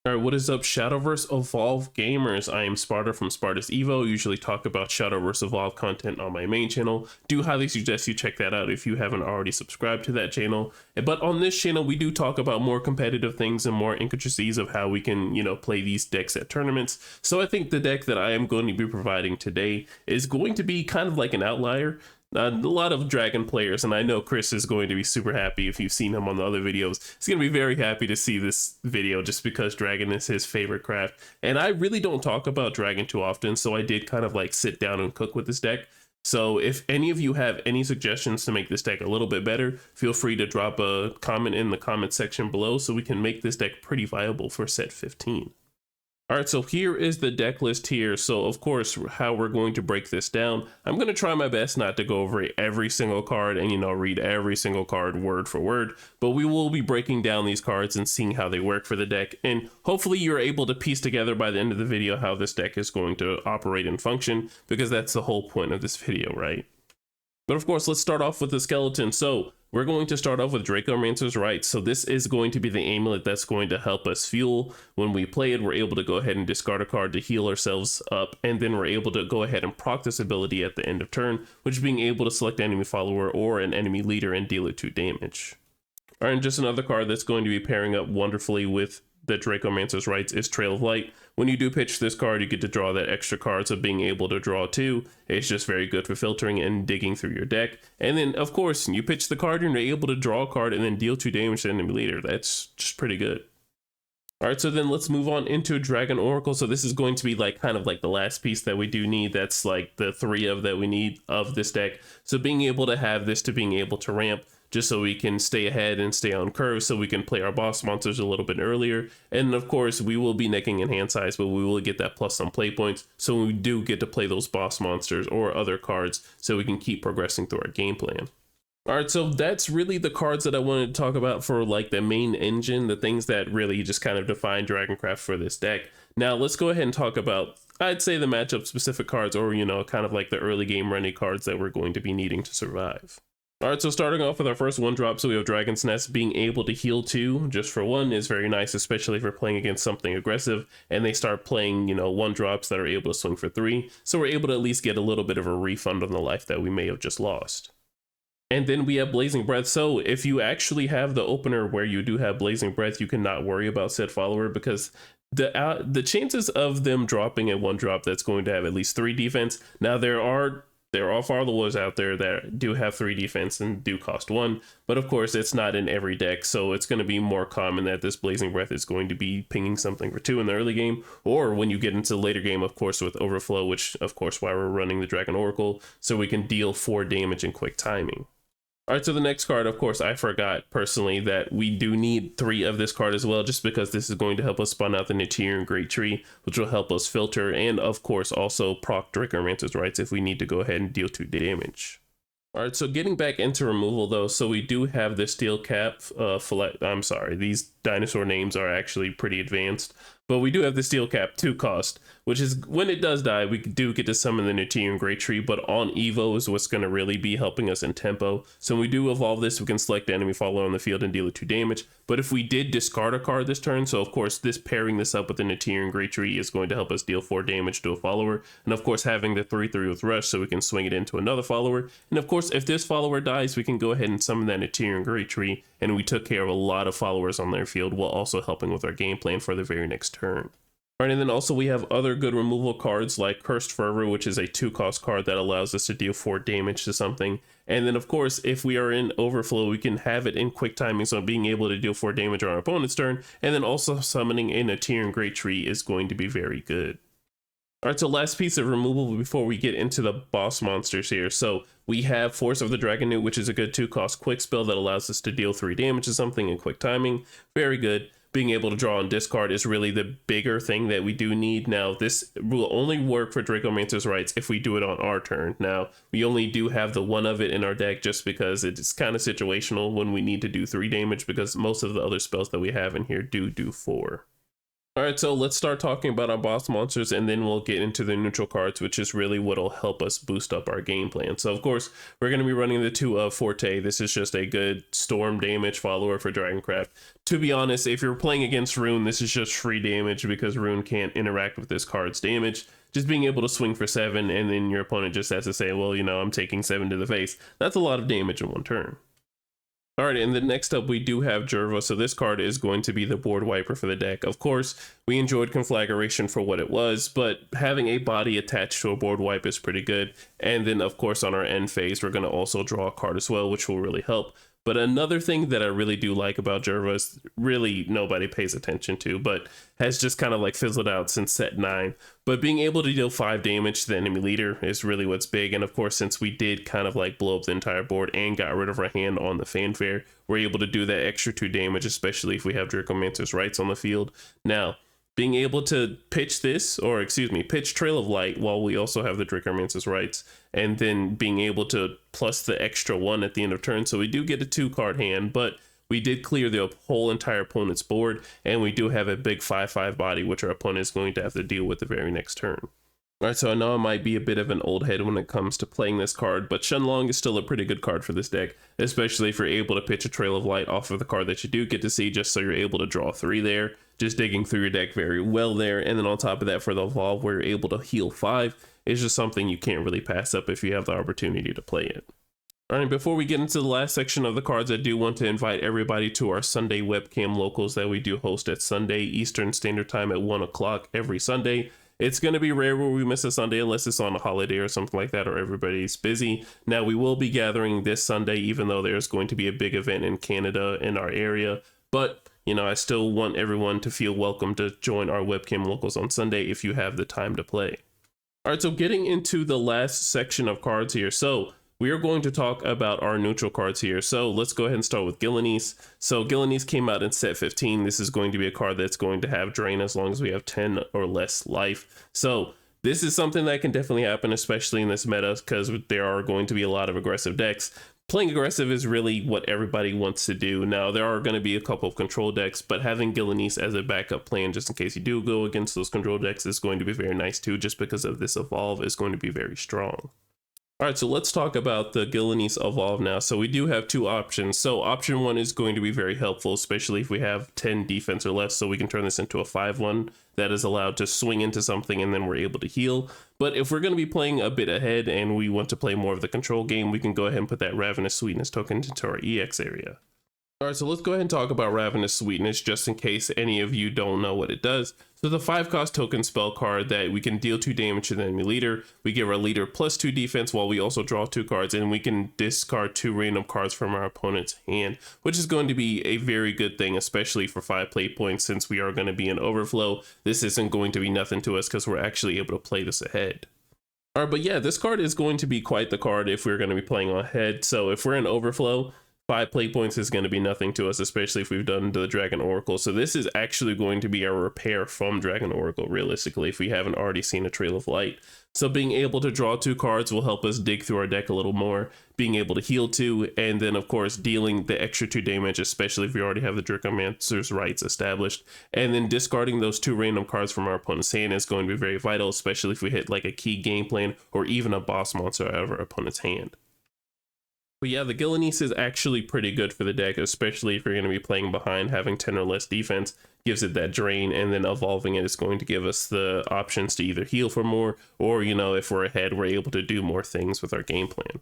Alright, what is up, Shadowverse Evolve gamers? I am Sparta from Sparta's Evo. Usually talk about Shadowverse Evolve content on my main channel. Do highly suggest you check that out if you haven't already subscribed to that channel. But on this channel, we do talk about more competitive things and more intricacies of how we can, play these decks at tournaments. So I think the deck that I am going to be providing today is going to be kind of like an outlier. A lot of dragon players, and I know Chris is going to be super happy if you've seen him on the other videos. He's going to be very happy to see this video just because dragon is his favorite craft. And I really don't talk about dragon too often, so I did kind of like sit down and cook with this deck. So if any of you have any suggestions to make this deck a little bit better, feel free to drop a comment in the comment section below so we can make this deck pretty viable for set 15. All right, so here is the deck list here. So of course, how we're going to break this down, I'm going to try my best not to go over every single card and, read every single card word for word, but we will be breaking down these cards and seeing how they work for the deck. And hopefully you're able to piece together by the end of the video how this deck is going to operate and function, because that's the whole point of this video, right? But of course, let's start off with the skeleton. So we're going to start off with Dracomancer's Rites. So this is going to be the amulet that's going to help us fuel. When we play it, we're able to go ahead and discard a card to heal ourselves up, and then we're able to go ahead and proc this ability at the end of turn, which is being able to select enemy follower or an enemy leader and deal it 2 damage. All right, and just another card that's going to be pairing up wonderfully with the Dracomancer's Rites is Trail of Light. When you do pitch this card, you get to draw that extra card, so being able to draw 2, it's just very good for filtering and digging through your deck. And then, of course, you pitch the card and you're able to draw a card and then deal 2 damage to the enemy leader. That's just pretty good. All right, so then let's move on into Dragon Oracle. So this is going to be kind of like the last piece that we do need. That's like the 3 of that we need of this deck. So being able to have this to being able to ramp, just so we can stay ahead and stay on curve, so we can play our boss monsters a little bit earlier. And of course, we will be necking in hand size, but we will get that plus some play points, so we do get to play those boss monsters or other cards, so we can keep progressing through our game plan. All right, so that's really the cards that I wanted to talk about for like the main engine, the things that really just kind of define Dragoncraft for this deck. Now let's go ahead and talk about, I'd say, the matchup specific cards, or kind of like the early game running cards that we're going to be needing to survive. All right, so starting off with our first 1-drop, so we have Dragon's Nest. Being able to heal 2 just for 1 is very nice, especially if we're playing against something aggressive and they start playing, 1-drops that are able to swing for 3. So we're able to at least get a little bit of a refund on the life that we may have just lost. And then we have Blazing Breath. So if you actually have the opener where you do have Blazing Breath, you cannot worry about said follower, because the chances of them dropping a 1-drop that's going to have at least 3 defense. Now there are followers out there that do have 3 defense and do cost 1, but of course it's not in every deck, so it's going to be more common that this Blazing Breath is going to be pinging something for 2 in the early game, or when you get into the later game, of course, with Overflow, which of course why we're running the Dragon Oracle, so we can deal 4 damage in quick timing. All right, so the next card, of course, I forgot personally that we do need 3 of this card as well, just because this is going to help us spawn out the Nitirian Great Tree, which will help us filter, and of course also proc Dracomancer's Rites if we need to go ahead and deal 2 damage. All right, so getting back into removal though, so we do have the Steel Cap, I'm sorry, these dinosaur names are actually pretty advanced, but we do have the Steel Cap 2 cost, which is when it does die, we do get to summon the Nitirian Great Tree, but on Evo is what's going to really be helping us in tempo. So when we do evolve this, we can select the enemy follower on the field and deal it 2 damage. But if we did discard a card this turn, so of course this pairing this up with the Nitirian Great Tree is going to help us deal 4 damage to a follower, and of course having the 3/3 with Rush so we can swing it into another follower. And of course if this follower dies, we can go ahead and summon that Nitirian Great Tree, and we took care of a lot of followers on their field while also helping with our game plan for the very next turn. All right, and then also we have other good removal cards like Cursed Fervor, which is a 2-cost card that allows us to deal 4 damage to something. And then of course, if we are in Overflow, we can have it in quick timing, so being able to deal 4 damage on our opponent's turn, and then also summoning in a Nitirian Great Tree is going to be very good. All right, so last piece of removal before we get into the boss monsters here. So we have Force of the Dragon Newt, which is a good 2-cost quick spell that allows us to deal 3 damage to something in quick timing. Very good. Being able to draw and discard is really the bigger thing that we do need. Now, this will only work for Dracomancer's Rites if we do it on our turn. Now, we only do have the 1 of it in our deck just because it's kind of situational when we need to do 3 damage, because most of the other spells that we have in here do 4. All right, so let's start talking about our boss monsters and then we'll get into the neutral cards, which is really what'll help us boost up our game plan. So of course, we're going to be running the 2 of Forte. This is just a good storm damage follower for Dragoncraft. To be honest, if you're playing against Rune, this is just free damage because Rune can't interact with this card's damage. Just being able to swing for 7 and then your opponent just has to say, well, you know, I'm taking 7 to the face. That's a lot of damage in one turn. All right, and then next up we do have Jerva. So this card is going to be the board wiper for the deck. Of course, we enjoyed Conflagration for what it was, but having a body attached to a board wipe is pretty good. And then of course on our end phase, we're going to also draw a card as well, which will really help. But another thing that I really do like about Jerva is really nobody pays attention to, but has just kind of like fizzled out since set 9. But being able to deal 5 damage to the enemy leader is really what's big. And of course, since we did kind of like blow up the entire board and got rid of our hand on the fanfare, we're able to do that extra 2 damage, especially if we have Dracomancer's Rights on the field. Now, being able to pitch this, or excuse me, pitch Trail of Light while we also have the Dracomancer's Rights, and then being able to plus the extra 1 at the end of turn. So we do get a 2-card hand, but we did clear the whole entire opponent's board, and we do have a big 5/5 body, which our opponent is going to have to deal with the very next turn. All right, so I know I might be a bit of an old head when it comes to playing this card, but Shenlong is still a pretty good card for this deck, especially if you're able to pitch a Trail of Light off of the card that you do get to see, just so you're able to draw 3 there, just digging through your deck very well there. And then on top of that, for the Evolve, where you're able to heal 5, is just something you can't really pass up if you have the opportunity to play it. All right, before we get into the last section of the cards, I do want to invite everybody to our Sunday webcam locals that we do host at Sunday Eastern Standard Time at 1 o'clock every Sunday. It's going to be rare where we miss a Sunday unless it's on a holiday or something like that, or everybody's busy. Now, we will be gathering this Sunday, even though there's going to be a big event in Canada in our area. But, you know, I still want everyone to feel welcome to join our webcam locals on Sunday if you have the time to play. All right, so getting into the last section of cards here. So we are going to talk about our neutral cards here. So let's go ahead and start with Gillenese. So Gillenese came out in set 15. This is going to be a card that's going to have Drain as long as we have 10 or less life. So this is something that can definitely happen, especially in this meta, because there are going to be a lot of aggressive decks. Playing aggressive is really what everybody wants to do. Now, there are going to be a couple of control decks, but having Gillenese as a backup plan, just in case you do go against those control decks, is going to be very nice too, just because of this Evolve is going to be very strong. All right, so let's talk about the Gillenese Evolve now. So we do have 2 options. So option 1 is going to be very helpful, especially if we have 10 defense or less. So we can turn this into a 5/1 that is allowed to swing into something and then we're able to heal. But if we're going to be playing a bit ahead and we want to play more of the control game, we can go ahead and put that Ravenous Sweetness token into our EX area. All right, so let's go ahead and talk about Ravenous Sweetness just in case any of you don't know what it does. So the 5-cost token spell card that we can deal 2 damage to the enemy leader. We give our leader +2 defense while we also draw 2 cards, and we can discard 2 random cards from our opponent's hand, which is going to be a very good thing, especially for 5 play points. Since we are going to be in overflow, this isn't going to be nothing to us because we're actually able to play this ahead. All right, but yeah, this card is going to be quite the card if we're going to be playing ahead. So if we're in overflow, 5 play points is going to be nothing to us, especially if we've done the Dragon Oracle. So this is actually going to be a repair from Dragon Oracle, realistically, if we haven't already seen a Trail of Light. So being able to draw 2 cards will help us dig through our deck a little more, being able to heal 2, and then of course dealing the extra 2 damage, especially if we already have the Dracomancer's Rights established. And then discarding those 2 random cards from our opponent's hand is going to be very vital, especially if we hit like a key game plan or even a boss monster out of our opponent's hand. But yeah, the Gillenese is actually pretty good for the deck, especially if you're going to be playing behind. Having 10 or less defense gives it that drain, and then evolving it is going to give us the options to either heal for more, or, you know, if we're ahead, we're able to do more things with our game plan.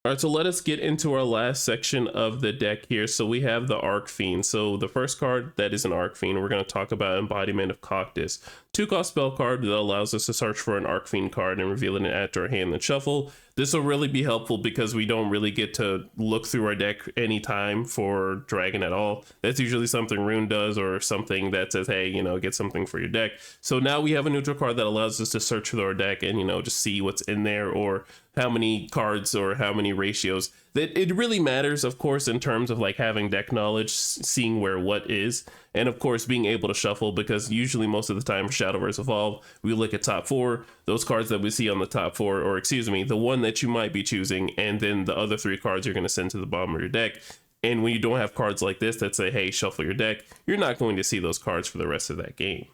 All right, so let us get into our last section of the deck here. So we have the Arc Fiend. So the first card that is an Arc Fiend, we're going to talk about Embodiment of Coctus. 2-cost spell card that allows us to search for an Arc Fiend card and reveal it add to our hand and shuffle. This will really be helpful because we don't really get to look through our deck anytime for Dragon at all. That's usually something Rune does, or something that says, hey, you know, get something for your deck. So now we have a neutral card that allows us to search through our deck and, you know, just see what's in there, or how many cards or how many ratios. That it really matters, of course, in terms of like having deck knowledge, seeing where what is, and of course being able to shuffle, because usually most of the time for Shadowverse Evolve, we look at top 4, those cards that we see on the top 4, or excuse me, the one that you might be choosing, and then the other 3 cards you're going to send to the bottom of your deck. And when you don't have cards like this that say, hey, shuffle your deck, you're not going to see those cards for the rest of that game.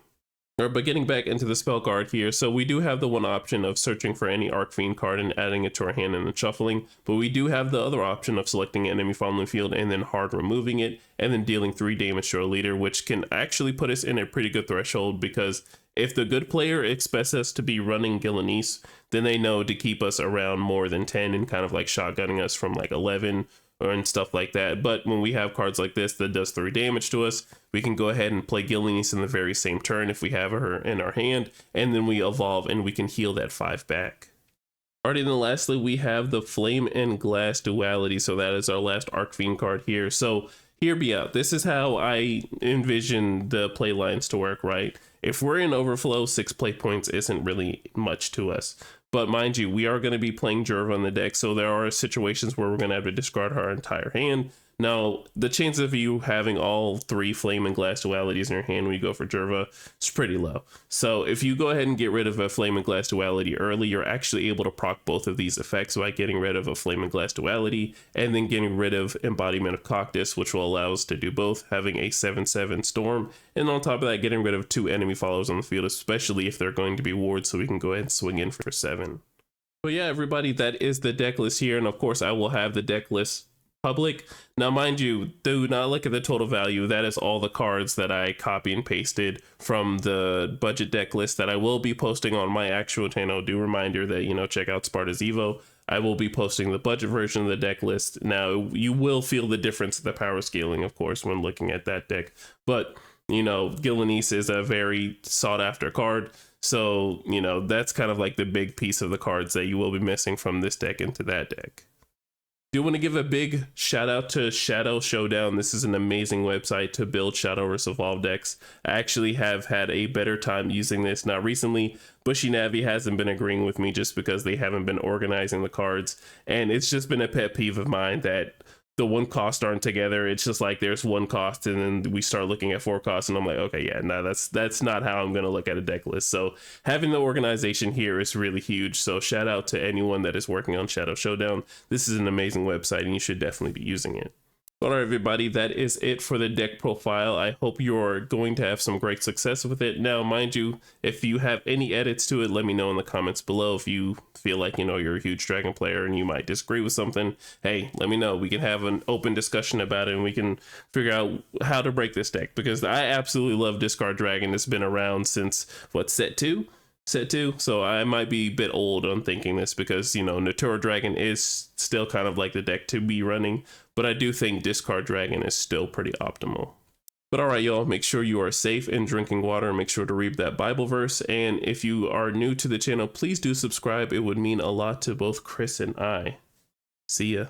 But getting back into the spell guard here, so we do have the one option of searching for any Arcfiend card and adding it to our hand and then shuffling, but we do have the other option of selecting enemy from the field and then hard removing it, and then dealing 3 damage to our leader, which can actually put us in a pretty good threshold, because if the good player expects us to be running Gillenese, then they know to keep us around more than 10 and kind of like shotgunning us from like 11 or and stuff like that. But when we have cards like this that does 3 damage to us, we can go ahead and play Gillenese in the very same turn if we have her in our hand, and then we evolve and we can heal that 5 back. Alrighty, then lastly, we have the Flame and Glass duality. So that is our last Arcfiend card here. So hear me out. This is how I envision the play lines to work, right? If we're in overflow, 6 play points isn't really much to us. But mind you, we are going to be playing Jerva on the deck, so there are situations where we're going to have to discard our entire hand. Now, the chance of you having all 3 Flame and Glass dualities in your hand when you go for Jerva is pretty low. So if you go ahead and get rid of a Flame and Glass duality early, you're actually able to proc both of these effects by getting rid of a Flame and Glass duality and then getting rid of Embodiment of Coctus, which will allow us to do both, having a 7/7 Storm, and on top of that, getting rid of 2 enemy followers on the field, especially if they're going to be wards, so we can go ahead and swing in for 7. But yeah, everybody, that is the deck list here, and of course I will have the deck list public. Now mind you, do not look at the total value. That is all the cards that I copy and pasted from the budget deck list that I will be posting on my actual channel. Do reminder that, you know, check out Sparta's Evo. I will be posting the budget version of the deck list. Now you will feel the difference in the power scaling, of course, when looking at that deck, but you know, Gillenese is a very sought after card. So, you know, that's kind of like the big piece of the cards that you will be missing from this deck into that deck. Do want to give a big shout out to Shadow Showdown. This is an amazing website to build Shadowverse Evolve decks. I actually have had a better time using this. Now recently, Bushy Navi hasn't been agreeing with me just because they haven't been organizing the cards. And it's just been a pet peeve of mine that the 1 cost aren't together. It's just like there's 1 cost and then we start looking at 4 costs and I'm like, okay, yeah, no, that's not how I'm gonna look at a deck list. So having the organization here is really huge. So shout out to anyone that is working on Shadow Showdown. This is an amazing website and you should definitely be using it. All right, everybody, that is it for the deck profile. I hope you're going to have some great success with it. Now, mind you, if you have any edits to it, let me know in the comments below. If you feel like, you know, you're a huge Dragon player and you might disagree with something, hey, let me know. We can have an open discussion about it and we can figure out how to break this deck, because I absolutely love Discard Dragon. It's been around since, what, set 2? So I might be a bit old on thinking this, because, you know, Natura Dragon is still kind of like the deck to be running, but I do think Discard Dragon is still pretty optimal. But all right, y'all, make sure you are safe and drinking water, and make sure to read that Bible verse. And if you are new to the channel, please do subscribe. It would mean a lot to both Chris and I. See ya.